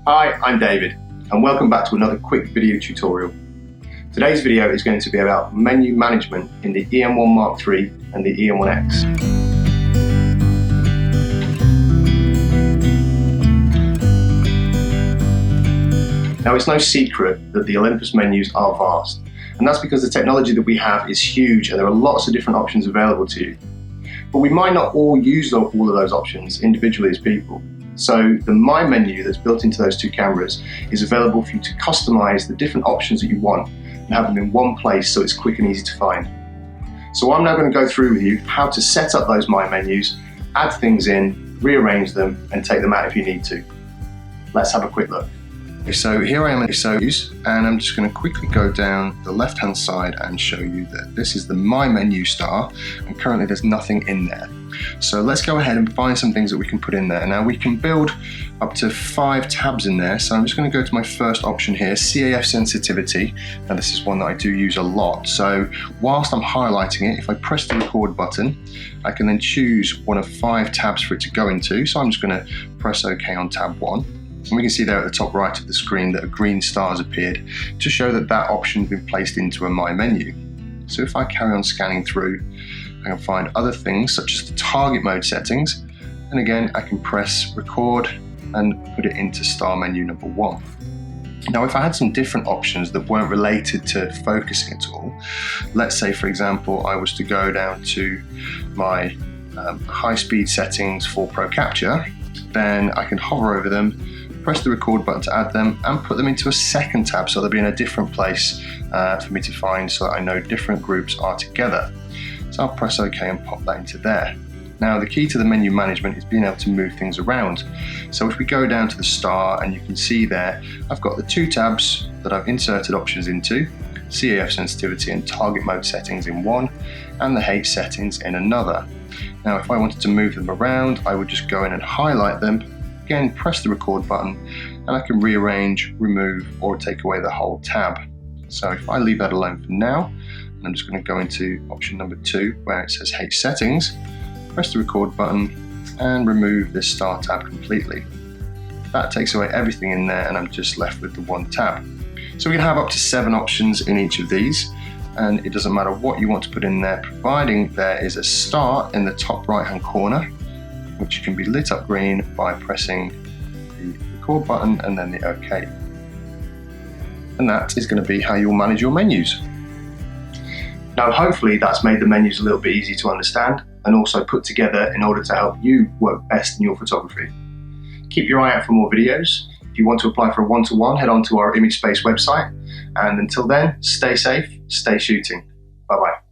Hi, I'm David, and welcome back to another quick video tutorial. Today's video is going to be about menu management in the EM1 Mark III and the EM1X. Now, it's no secret that the Olympus menus are vast, and that's because the technology that we have is huge and there are lots of different options available to you. But we might not all use all of those options individually as people. So the My menu that's built into those two cameras is available for you to customize the different options that you want and have them in one place so it's quick and easy to find. So I'm now going to go through with you how to set up those My menus, add things in, rearrange them, and take them out if you need to. Let's have a quick look. So here I am in menus, and I'm just going to quickly go down the left hand side and show you that this is the My menu star, and currently there's nothing in there. So let's go ahead and find some things that we can put in there. Now we can build up to 5 tabs in there, so I'm just going to go to my first option here, CAF sensitivity. Now this is one that I do use a lot, so whilst I'm highlighting it, if I press the record button, I can then choose one of 5 tabs for it to go into. So I'm just going to press OK on tab 1. And we can see there at the top right of the screen that a green star has appeared to show that that option has been placed into a My menu. So if I carry on scanning through, I can find other things such as the target mode settings, and again I can press record and put it into star menu number 1. Now if I had some different options that weren't related to focusing at all, let's say for example I was to go down to my high speed settings for Pro Capture, then I can hover over them, press the record button to add them, and put them into a second tab so they'll be in a different place for me to find, so that I know different groups are together. So I'll press OK and pop that into there. Now the key to the menu management is being able to move things around. So if we go down to the star, and you can see there I've got the 2 tabs that I've inserted options into, CAF sensitivity and target mode settings in one, and the H settings in another. Now if I wanted to move them around, I would just go in and highlight them, again press the record button, and I can rearrange, remove, or take away the whole tab. So if I leave that alone for now, and I'm just going to go into option number 2 where it says H settings, press the record button and remove this star tab completely. That takes away everything in there and I'm just left with the 1 tab. So we can have up to 7 options in each of these, and it doesn't matter what you want to put in there, providing there is a star in the top right hand corner, which can be lit up green by pressing the record button and then the OK. And that is going to be how you'll manage your menus. Now hopefully that's made the menus a little bit easier to understand and also put together in order to help you work best in your photography. Keep your eye out for more videos. If you want to apply for a one-to-one, head on to our ImageSpace website. And until then, stay safe, stay shooting. Bye-bye.